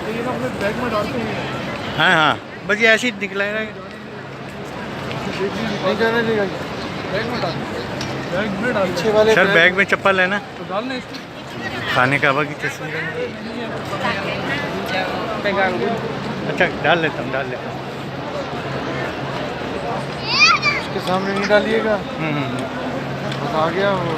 ये ना अपने बैग में डालते हैं। हाँ हाँ, बस ये ऐसे ही निकला है। नहीं जाने देगा, बैग में डाल, बैग में डाल पीछे वाले सर बैग में चप्पल है ना, तो डालना इसको। खाने का की तस्वीर है। अच्छा डाल लेता हूँ, डाल लेता हूँ। उसके सामने नहीं डालिएगा, बस आ गया वो।